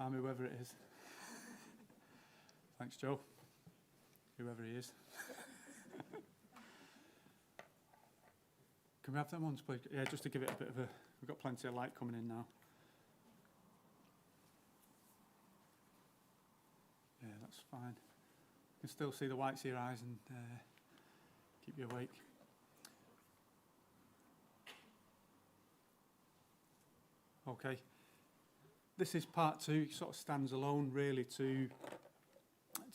Army, whoever it is. Thanks, Joe. Whoever he is. Can we have them ones, please? Yeah, just to give it a bit of a... We've got plenty of light coming in now. Yeah, that's fine. You can still see the whites of your eyes and keep you awake. Okay. This is part 2. It sort of stands alone, really, to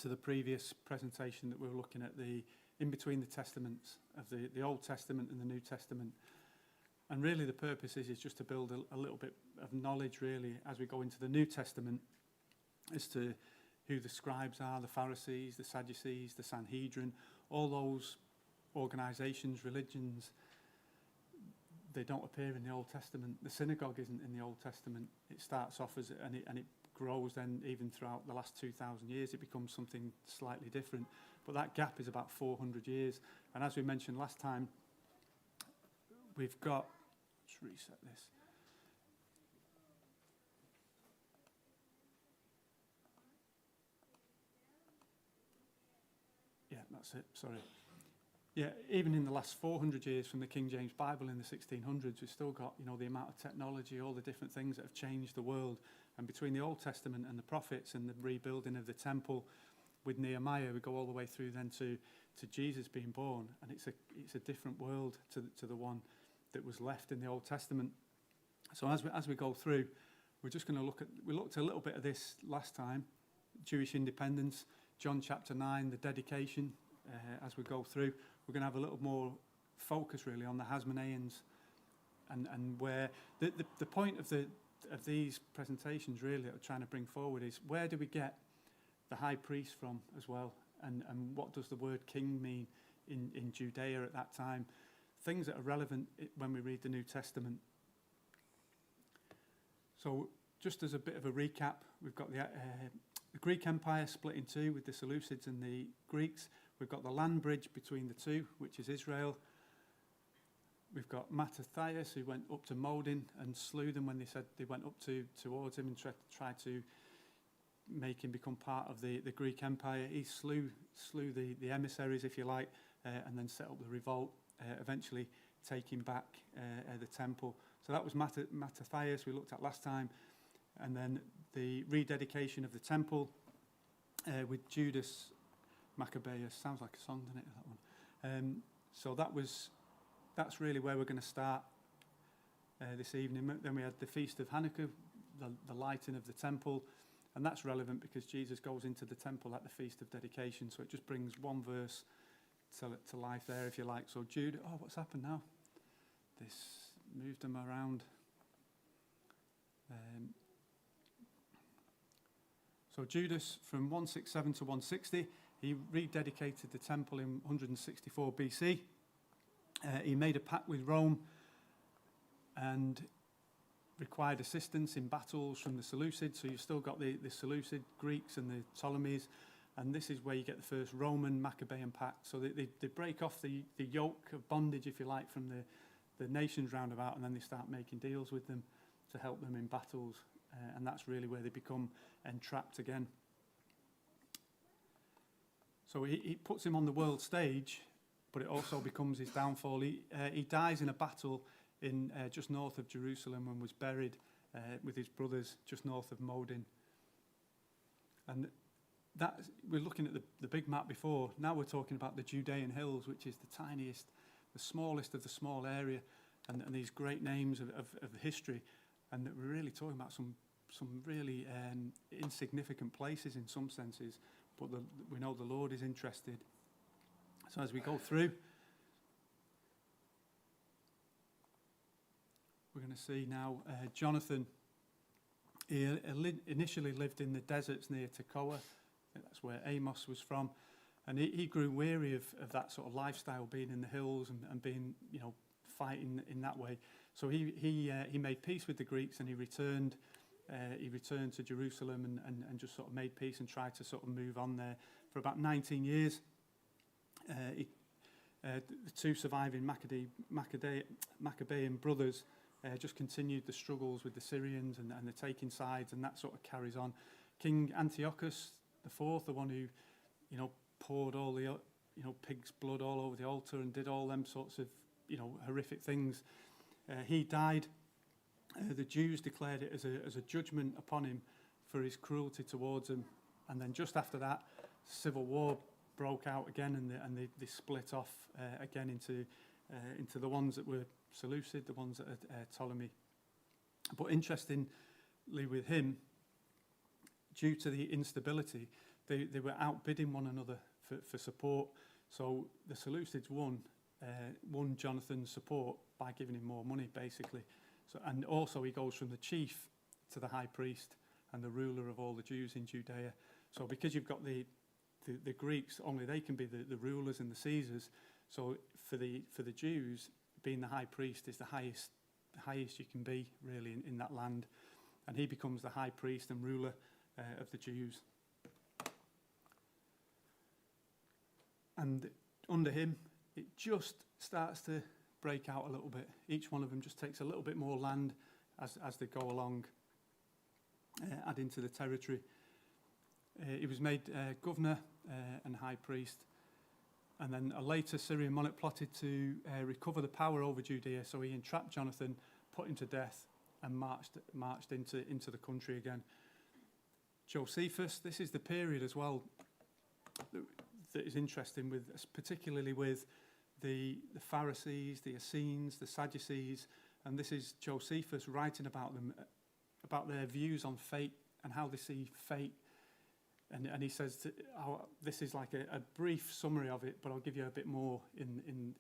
the previous presentation that we were looking at, the in between the testaments of the Old Testament and the New Testament. And really the purpose is just to build a little bit of knowledge, really, as we go into the New Testament, as to who the scribes are, the Pharisees, the Sadducees, the Sanhedrin, all those organisations, religions. They don't appear in the Old Testament. The synagogue isn't in the Old Testament. It starts off as, and it grows then even throughout the last 2,000 years. It becomes something slightly different. But that gap is about 400 years. And as we mentioned last time, we've got, let's reset this. Yeah, that's it, sorry. Yeah, even in the last 400 years from the King James Bible in the 1600s, we've still got, the amount of technology, all the different things that have changed the world. And between the Old Testament and the prophets and the rebuilding of the temple with Nehemiah, we go all the way through then to Jesus being born. And it's a different world to the one that was left in the Old Testament. So as we go through, we're just going to we looked a little bit of this last time, Jewish independence, John chapter 9, the dedication, as we go through. We're going to have a little more focus really on the Hasmoneans and where the point of these presentations really that we're trying to bring forward is where do we get the high priest from as well, and what does the word king mean in Judea at that time? Things that are relevant when we read the New Testament. So just as a bit of a recap, we've got the Greek Empire split in two with the Seleucids and the Greeks. We've got the land bridge between the two, which is Israel. We've got Mattathias, who went up to Modin and slew them when they said they went up towards him and tried to make him become part of the Greek Empire. He slew the emissaries, if you like, and then set up the revolt, eventually taking back the temple. So that was Mattathias we looked at last time. And then the rededication of the temple with Judas Maccabeus. Sounds like a song, doesn't it, that one? So that's really where we're going to start this evening. Then we had the Feast of Hanukkah, the lighting of the temple, and that's relevant because Jesus goes into the temple at the Feast of Dedication, so it just brings one verse to life there, if you like. So Jude, what's happened now? This moved them around. So Judas, from 167 to 160, he rededicated the temple in 164 BC. He made a pact with Rome and required assistance in battles from the Seleucids. So you've still got the Seleucid Greeks and the Ptolemies, and this is where you get the first Roman Maccabean pact. So they break off the yoke of bondage, if you like, from the nations round about, and then they start making deals with them to help them in battles. And that's really where they become entrapped again. So he puts him on the world stage, but it also becomes his downfall. He dies in a battle in just north of Jerusalem and was buried with his brothers just north of Modin. And that we're looking at the big map before. Now we're talking about the Judean hills, which is the tiniest, the smallest of the small area, and these great names of history. And that we're really talking about some really insignificant places in some senses, but we know the Lord is interested. So as we go through, we're going to see now Jonathan. He initially lived in the deserts near Tekoa. I think that's where Amos was from. And he grew weary of that sort of lifestyle, being in the hills and being, fighting in that way. So he made peace with the Greeks, and he returned to Jerusalem and just sort of made peace and tried to sort of move on there for about 19 years. The two surviving Maccabean brothers just continued the struggles with the Syrians and the taking sides, and that sort of carries on. King Antiochus IV, the one who, poured all the, pig's blood all over the altar and did all them sorts of, horrific things, he died. The Jews declared it as a judgment upon him for his cruelty towards them. And then just after that, civil war broke out again, and they split off again into the ones that were Seleucid, the ones that are Ptolemy. But interestingly with him, due to the instability, they were outbidding one another for support. So the Seleucids won Jonathan's support by giving him more money, basically. So, and also he goes from the chief to the high priest and the ruler of all the Jews in Judea. So because you've got the Greeks, only they can be the rulers and the Caesars. So for the Jews, being the high priest is the highest you can be, really, in that land. And he becomes the high priest and ruler of the Jews. And under him, it just starts to break out a little bit. Each one of them just takes a little bit more land as they go along, adding to the territory. He was made governor and high priest. And then a later Syrian monarch plotted to recover the power over Judea, so he entrapped Jonathan, put him to death, and marched into the country again. Josephus, this is the period as well that is interesting, particularly with the Pharisees, the Essenes, the Sadducees, and this is Josephus writing about them, about their views on fate and how they see fate. And he says, this is like a brief summary of it, but I'll give you a bit more in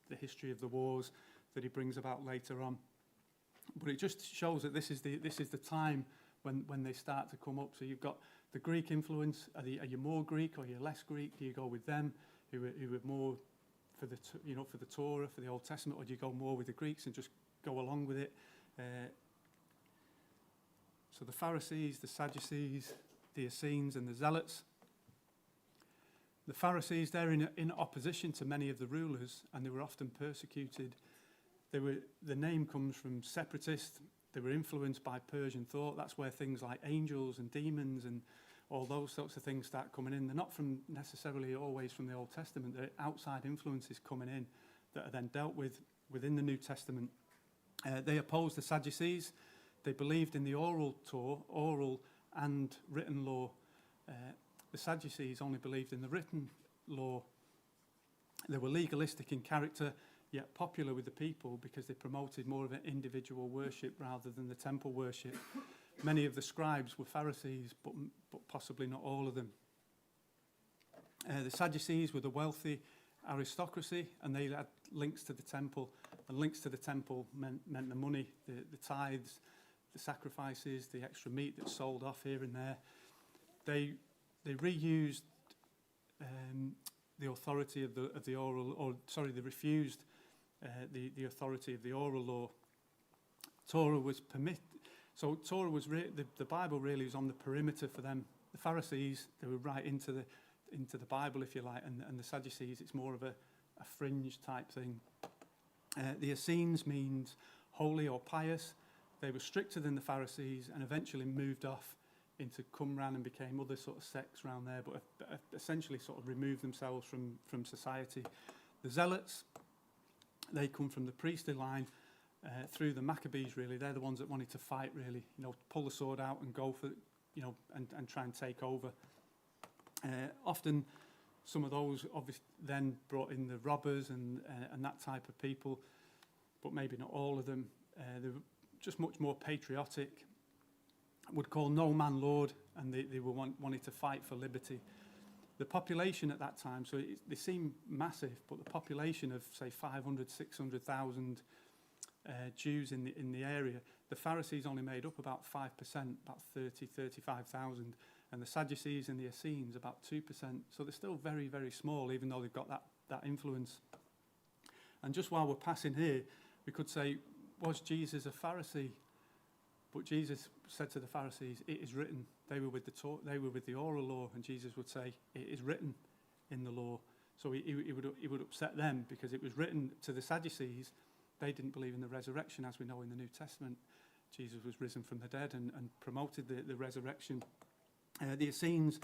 the history of the wars that he brings about later on. But it just shows that this is the time when they start to come up. So you've got the Greek influence. Are you more Greek or are you less Greek? Do you go with them who are more for the Torah, for the Old Testament, or do you go more with the Greeks and just go along with it? So the Pharisees, the Sadducees, the Essenes and the Zealots. The Pharisees, they're in opposition to many of the rulers, and they were often persecuted. The name comes from separatist. They were influenced by Persian thought. That's where things like angels and demons and all those sorts of things start coming in. They're not necessarily always from the Old Testament. They're outside influences coming in that are then dealt with within the New Testament. They opposed the Sadducees. They believed in the oral and written law. The Sadducees only believed in the written law. They were legalistic in character, yet popular with the people because they promoted more of an individual worship rather than the temple worship. Many of the scribes were Pharisees, but possibly not all of them. The Sadducees were the wealthy aristocracy, and they had links to the temple. And links to the temple meant the money, the tithes, the sacrifices, the extra meat that's sold off here and there. They reused the authority of the oral, they refused the authority of the oral law. Torah was So Torah was the Bible really was on the perimeter for them. The Pharisees, they were right into the Bible, if you like, and the Sadducees, it's more of a fringe type thing. The Essenes means holy or pious. They were stricter than the Pharisees and eventually moved off into Qumran and became other sort of sects around there, but essentially sort of removed themselves from society. The Zealots, they come from the priestly line through the Maccabees, really. They're the ones that wanted to fight, really, pull the sword out and go for, and try and take over. Often some of those obviously then brought in the robbers and that type of people, but maybe not all of them. They were just much more patriotic, would call no man Lord, and they were wanted to fight for liberty. The population at that time, so they seem massive, but the population of, say, 500, 600,000 Jews in the area, the Pharisees only made up about 5%, about 30, 35,000, and the Sadducees and the Essenes about 2%. So they're still very, very small, even though they've got that influence. And just while we're passing here, we could say, was Jesus a Pharisee? But Jesus said to the Pharisees, "It is written." They were with the oral law, and Jesus would say, "It is written in the law." So he would upset them because it was written to the Sadducees. they didn't believe in the resurrection, as we know in the New Testament. Jesus was risen from the dead and promoted the resurrection. The Essenes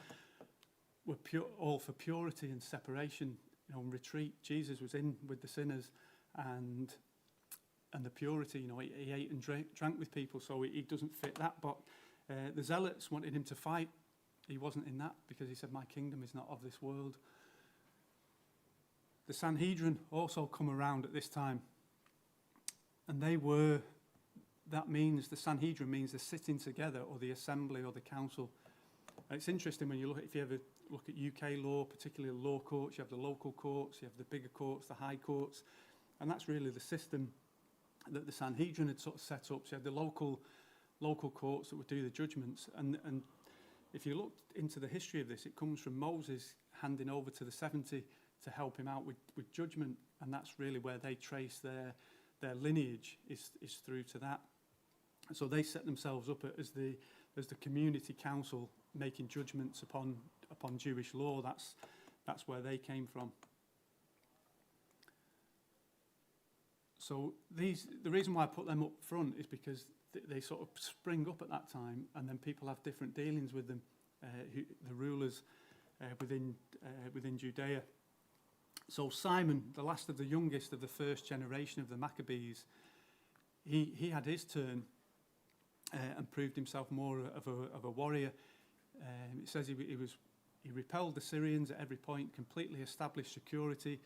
were all for purity and separation, and retreat. Jesus was in with the sinners and the purity. He ate and drank with people, so he doesn't fit that. But the Zealots wanted him to fight. He wasn't in that because he said, "My kingdom is not of this world." The Sanhedrin also come around at this time, and that means the Sanhedrin means the sitting together or the assembly or the council. And it's interesting when if you ever look at UK law, particularly law courts, you have the local courts, you have the bigger courts, the high courts, and that's really the system that the Sanhedrin had sort of set up. So you had the local courts that would do the judgments, and if you look into the history of this, it comes from Moses handing over to the 70 to help him out with judgment, and that's really where they trace their lineage is through to that. So they set themselves up as the community council making judgments upon Jewish law. That's where they came from. So the reason why I put them up front is because they sort of spring up at that time, and then people have different dealings with them, the rulers within Judea. So Simon, the last of the youngest of the first generation of the Maccabees, he had his turn and proved himself more of a warrior. It says he repelled the Syrians at every point, completely established security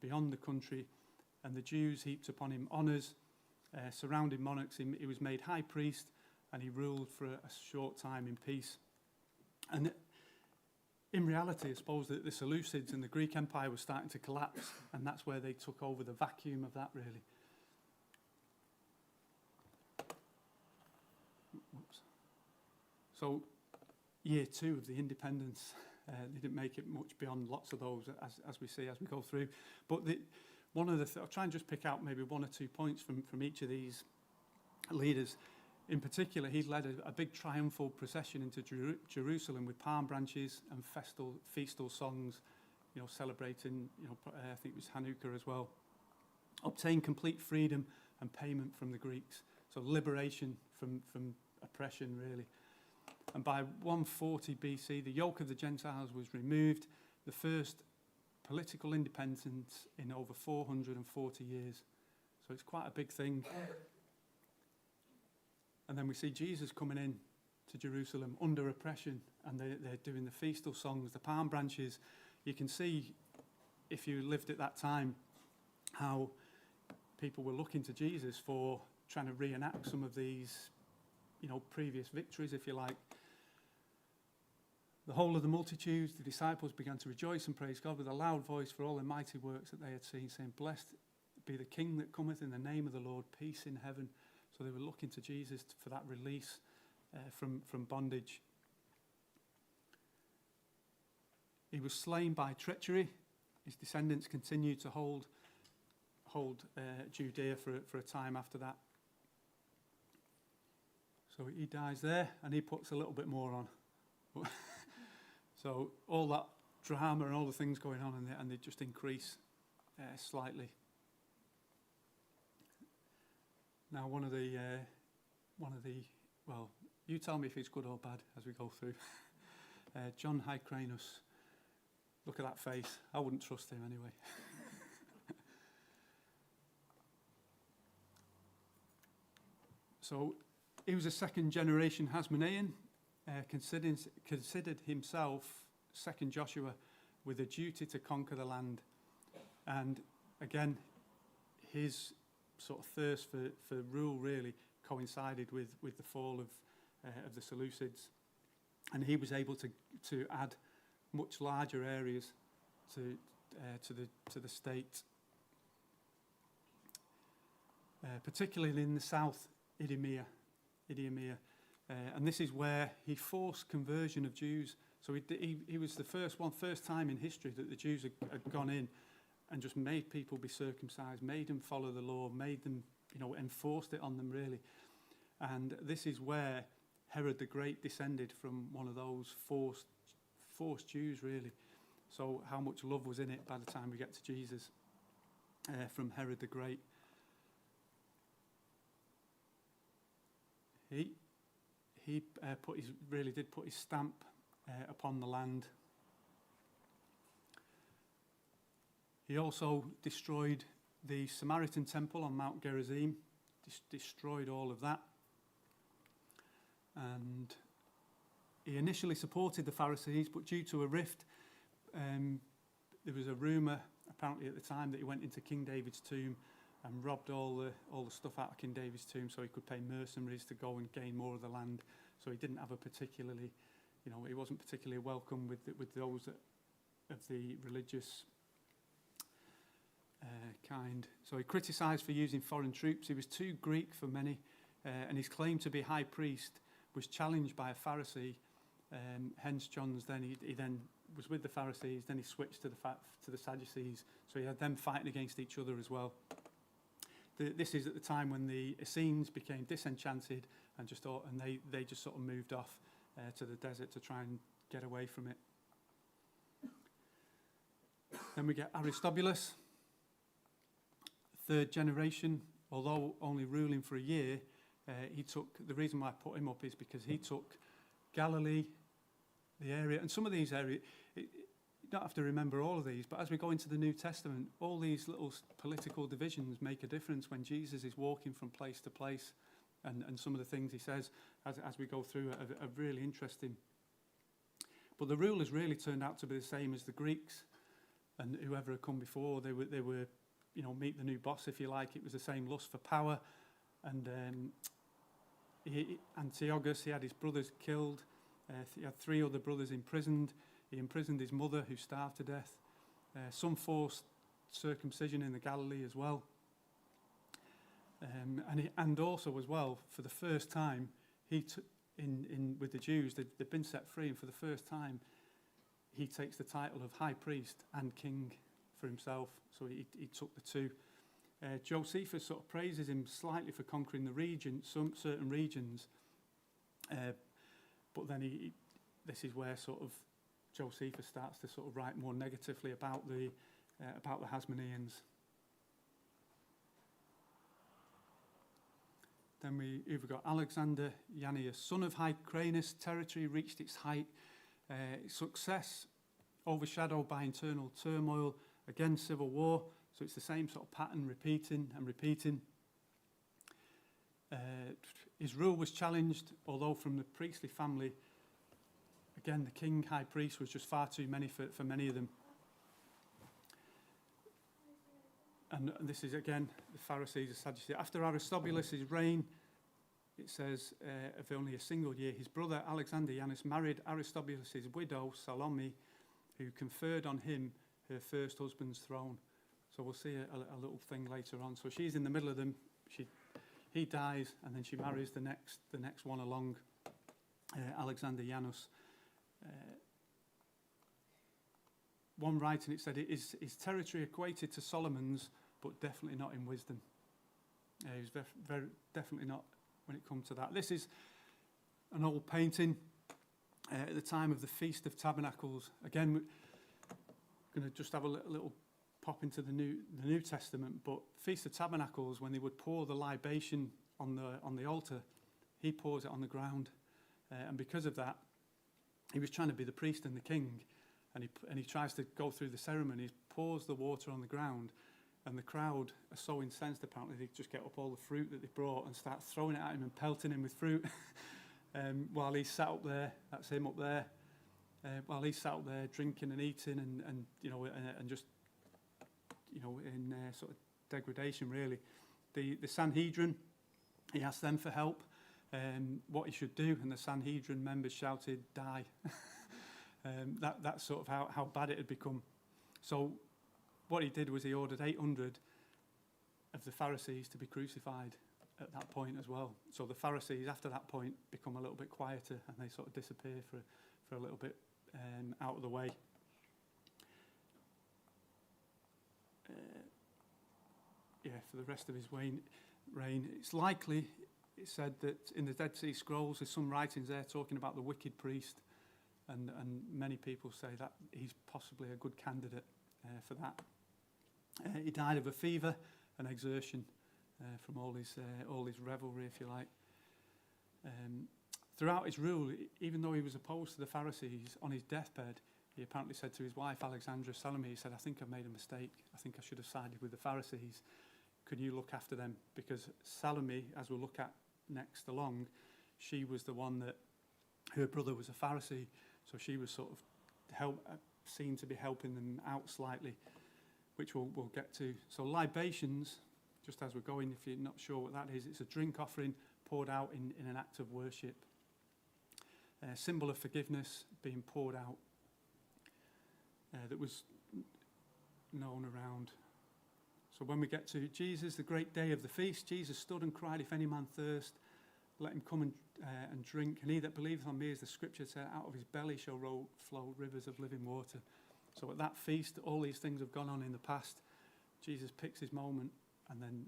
beyond the country, and the Jews heaped upon him honours. Surrounding monarchs, he was made high priest, and he ruled for a short time in peace. And in reality, I suppose that the Seleucids and the Greek Empire was starting to collapse, and that's where they took over the vacuum of that, really. Oops. So, year 2 of the independence, they didn't make it much beyond lots of those, as we see as we go through. But I'll try and just pick out maybe 1 or 2 points from each of these leaders. In particular, he led a big triumphal procession into Jerusalem with palm branches and feastal songs, celebrating, I think it was Hanukkah as well. Obtained complete freedom and payment from the Greeks. So liberation from oppression, really. And by 140 BC, the yoke of the Gentiles was removed, the first political independence in over 440 years. So it's quite a big thing. And then we see Jesus coming in to Jerusalem under oppression, and they're doing the feastal songs, the palm branches. You can see, if you lived at that time, how people were looking to Jesus for trying to reenact some of these, previous victories, if you like. The whole of the multitudes, the disciples, began to rejoice and praise God with a loud voice for all the mighty works that they had seen, saying, "Blessed be the King that cometh in the name of the Lord, peace in heaven." So they were looking to Jesus for that release from bondage. He was slain by treachery. His descendants continued to hold Judea for a time after that. So he dies there, and he puts a little bit more on. So all that drama and all the things going on, and they just increase slightly. Now, one of the, well, you tell me if it's good or bad as we go through. John Hyrcanus, look at that face. I wouldn't trust him anyway. So he was a second generation Hasmonean, considered himself second Joshua, with a duty to conquer the land. And again, his sort of thirst for rule really coincided with the fall of the Seleucids, and he was able to add much larger areas to the state, particularly in the south, Idumea, and this is where he forced conversion of Jews. So he was the first time in history that the Jews had gone in and just made people be circumcised, made them follow the law, made them, enforced it on them really. And this is where Herod the Great descended from, one of those forced Jews really. So how much love was in it by the time we get to Jesus from Herod the Great. he really did put his stamp upon the land. He also destroyed the Samaritan temple on Mount Gerizim, destroyed all of that. And he initially supported the Pharisees, but due to a rift, there was a rumour, apparently at the time, that he went into King David's tomb and robbed all the stuff out of King David's tomb so he could pay mercenaries to go and gain more of the land. So he didn't have a particularly, he wasn't particularly welcome with those of the religious kind. So he criticised for using foreign troops. He was too Greek for many, and his claim to be high priest was challenged by a Pharisee. Hence, John's he then was with the Pharisees. Then he switched to the Sadducees. So he had them fighting against each other as well. This is at the time when the Essenes became disenchanted and they just sort of moved off to the desert to try and get away from it. Then we get Aristobulus, third generation. Although only ruling for a year, the reason why I put him up is because he took Galilee, the area, and some of these areas, you don't have to remember all of these, but as we go into the New Testament, all these little political divisions make a difference when Jesus is walking from place to place, and some of the things he says as we go through are really interesting. But the rulers really turned out to be the same as the Greeks and whoever had come before. They were meet the new boss, if you like. It was the same lust for power. And Antiochus, he had his brothers killed. He had 3 other brothers imprisoned. He imprisoned his mother, who starved to death. Some forced circumcision in the Galilee as well. And also as well, for the first time, with the Jews, they'd been set free, and for the first time, he takes the title of high priest and king for himself. So he took the two. Josephus sort of praises him slightly for conquering some certain regions, but then this is where sort of Josephus starts to sort of write more negatively about the Hasmoneans. Then we've got Alexander Jannaeus, son of Hyrcanus. Territory reached its height. Success overshadowed by internal turmoil. Again, civil war. So it's the same sort of pattern, repeating and repeating. His rule was challenged, although from the priestly family, again, the king, high priest, was just far too many for many of them. And this is, again, the Pharisees, the Sadducees. After Aristobulus' reign, it says, of only a single year, his brother Alexander Jannaeus married Aristobulus' widow, Salome, who conferred on him her first husband's throne. So we'll see a little thing later on. So she's in the middle of them. He dies, and then she marries the next one along, Alexander Jannaeus. One writing, it said, his territory equated to Solomon's, but definitely not in wisdom. He was very definitely not when it comes to that. This is an old painting at the time of the Feast of Tabernacles. Again, we're going to just have a little pop into the New Testament, but Feast of Tabernacles, when they would pour the libation on the altar, he pours it on the ground, and because of that, he was trying to be the priest and the king, and he tries to go through the ceremony. He pours the water on the ground, and the crowd are so incensed, apparently, they just get up all the fruit that they brought and start throwing it at him and pelting him with fruit. While he's sat up there, that's him up there, while he's sat up there drinking and eating and just, in sort of degradation, really. The Sanhedrin, he asked them for help, what he should do, and the Sanhedrin members shouted, "Die." That's sort of how bad it had become. So what he did was he ordered 800 of the Pharisees to be crucified at that point as well. So the Pharisees, after that point, become a little bit quieter, and they sort of disappear for a little bit out of the way. For the rest of his reign, it's likely, it said that in the Dead Sea Scrolls, there's some writings there talking about the wicked priest, and many people say that he's possibly a good candidate for that. He died of a fever and exertion from all his revelry, if you like. Throughout his rule, even though he was opposed to the Pharisees, on his deathbed, he apparently said to his wife, Alexandra Salome, he said, I think I've made a mistake. I think I should have sided with the Pharisees. Can you look after them? Because Salome, as we'll look at next along, she was the one that, her brother was a Pharisee, so she was sort of seen to be helping them out slightly, which we'll get to. So libations, just as we're going, if you're not sure what that is, it's a drink offering poured out in an act of worship. A symbol of forgiveness being poured out that was known around. So when we get to Jesus, the great day of the feast, Jesus stood and cried, if any man thirst, let him come and drink. And he that believeth on me, as the scripture said, out of his belly shall flow rivers of living water. So at that feast, all these things have gone on in the past. Jesus picks his moment and then,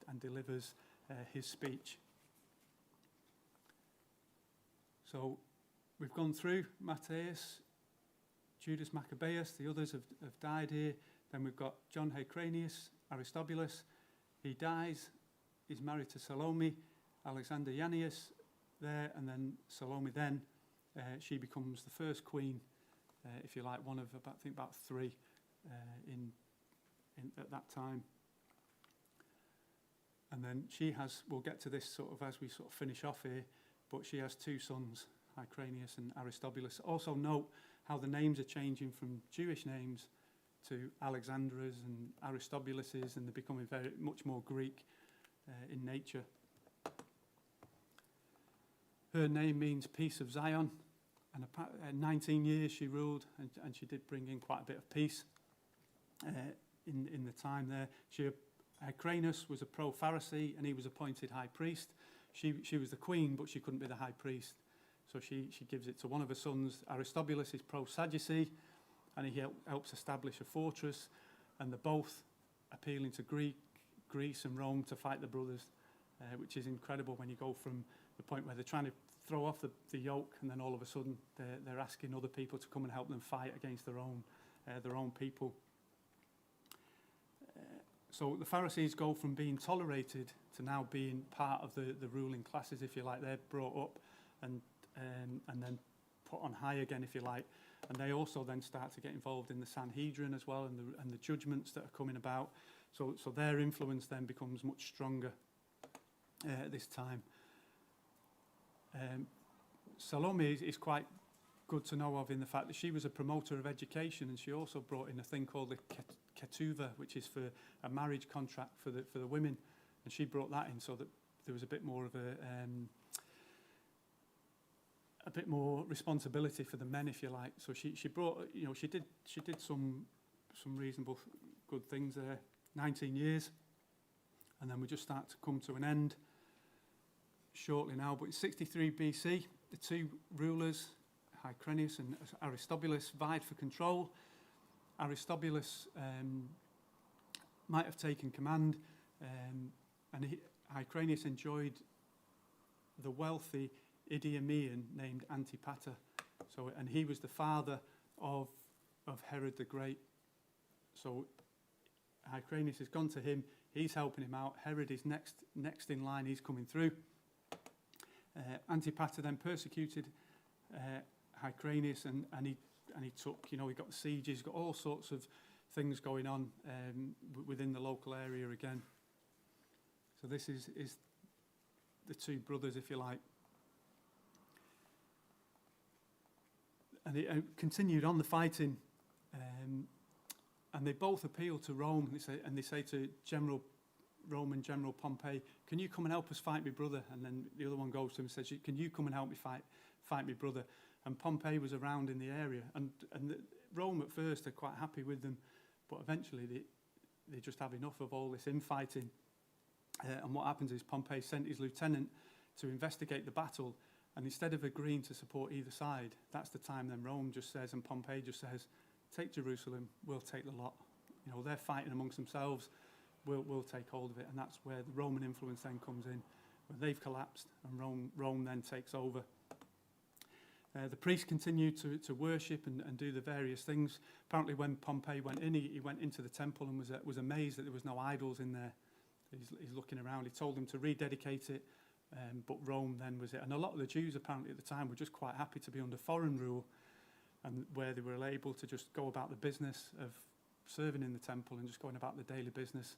and delivers his speech. So we've gone through Matthias, Judas Maccabeus, the others have died here. Then we've got John Hyrcanus, Aristobulus. He dies, he's married to Salome, Alexander Jannaeus there, and then Salome then, she becomes the first queen, if you like, one of about three in at that time. And then she has, we'll get to this sort of as we sort of finish off here, but she has two sons, Hyrcanus and Aristobulus. Also note how the names are changing from Jewish names to Alexandra's and Aristobulus', and they're becoming very much more Greek in nature. Her name means peace of Zion, and 19 years she ruled, and she did bring in quite a bit of peace in the time there. Hyrcanus was a pro-Pharisee, and he was appointed high priest. She was the queen, but she couldn't be the high priest. So she gives it to one of her sons. Aristobulus is pro-Sadducee, and he helps establish a fortress. And they're both appealing to Greece and Rome to fight the brothers, which is incredible when you go from the point where they're trying to throw off the yoke, and then all of a sudden they're asking other people to come and help them fight against their own people. So the Pharisees go from being tolerated to now being part of the ruling classes, if you like. They're brought up and then put on high again, if you like. And they also then start to get involved in the Sanhedrin as well, and the judgments that are coming about. So their influence then becomes much stronger at this time. Salome is quite good to know of in the fact that she was a promoter of education, and she also brought in a thing called the ketuvah, which is for a marriage contract for the women, and she brought that in so that there was a bit more of a bit more responsibility for the men, if you like. So she brought, she did some reasonable good things there. 19 years, and then we just start to come to an end shortly now. But in 63 BC, the two rulers, Hyrcanus and Aristobulus, vied for control. Aristobulus might have taken command, and Hyrcanus enjoyed the wealthy Idumean named Antipater. And he was the father of Herod the Great. So Hyrcanus has gone to him, he's helping him out. Herod is next in line, he's coming through. Antipater then persecuted Hyrcanus, and he took, he got sieges, got all sorts of things going on within the local area again. So this is the two brothers, if you like. And it continued on the fighting, and they both appeal to Rome, and they say to Roman General Pompey, can you come and help us fight my brother? And then the other one goes to him and says, can you come and help me fight my brother? And Pompey was around in the area, and Rome at first are quite happy with them, but eventually they just have enough of all this infighting. And what happens is Pompey sent his lieutenant to investigate the battle, and instead of agreeing to support either side, that's the time then Rome just says, and Pompey just says, take Jerusalem, we'll take the lot. They're fighting amongst themselves, we'll take hold of it. And that's where the Roman influence then comes in, where they've collapsed and Rome then takes over. The priests continued to worship and do the various things. Apparently when Pompey went in, he went into the temple and was amazed that there was no idols in there. He's looking around. He told them to rededicate it but Rome then was it. And a lot of the Jews apparently at the time were just quite happy to be under foreign rule, and where they were able to just go about the business of serving in the temple and just going about the daily business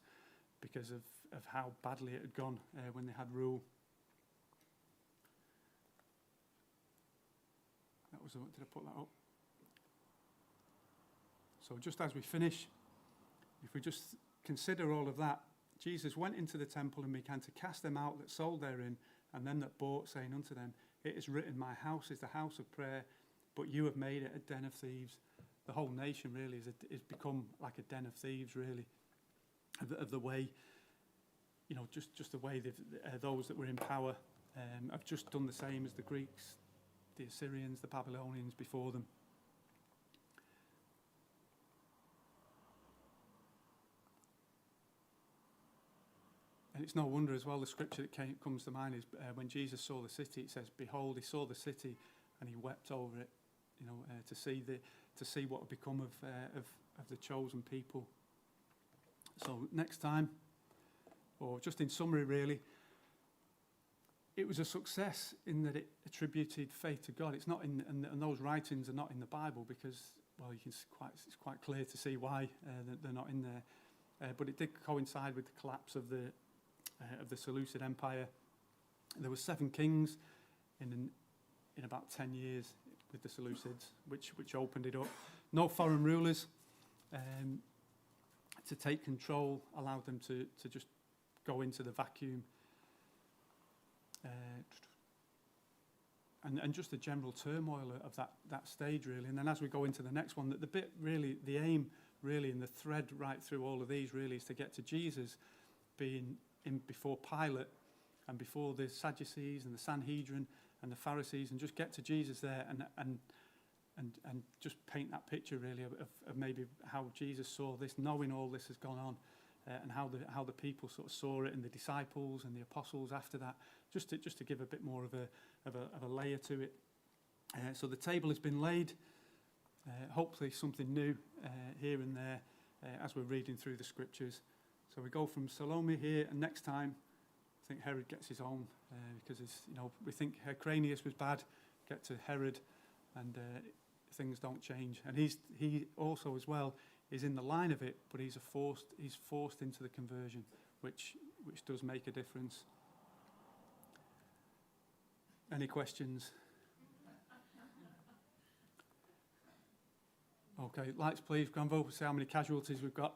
because of how badly it had gone when they had rule. That was, did I put that up? So just as we finish, if we just consider all of that, Jesus went into the temple and began to cast them out that sold therein, and them that bought, saying unto them, It is written, My house is the house of prayer, but you have made it a den of thieves. The whole nation really is become like a den of thieves, really, of the way, just the way those that were in power have just done the same as the Greeks, the Assyrians, the Babylonians before them. And it's no wonder as well, the scripture that comes to mind is when Jesus saw the city, it says, Behold, he saw the city and he wept over it, to see what had become of the chosen people. So next time, or just in summary really, it was a success in that it attributed faith to God. It's not and those writings are not in the Bible because, well, it's quite clear to see why they're not in there. But it did coincide with the collapse of the Seleucid Empire. There were 7 kings in about 10 years with the Seleucids, which opened it up. No foreign rulers to take control, allowed them to just go into the vacuum. And just the general turmoil of that stage, really. And then as we go into the next one, the aim, really, and the thread right through all of these, really, is to get to Jesus being in before Pilate and before the Sadducees and the Sanhedrin and the Pharisees, and just get to Jesus there and just paint that picture, really, of maybe how Jesus saw this, knowing all this has gone on, and how the people sort of saw it, and the disciples and the apostles after that, just to give a bit more of a layer to it. So the table has been laid. Hopefully something new here and there as we're reading through the scriptures. So we go from Salome here, and next time I think Herod gets his own because we think Hyrcanus was bad. Get to Herod, and things don't change. And he also as well is in the line of it, but he's forced into the conversion, which does make a difference. Any questions? Okay, lights please, Granville. See how many casualties we've got.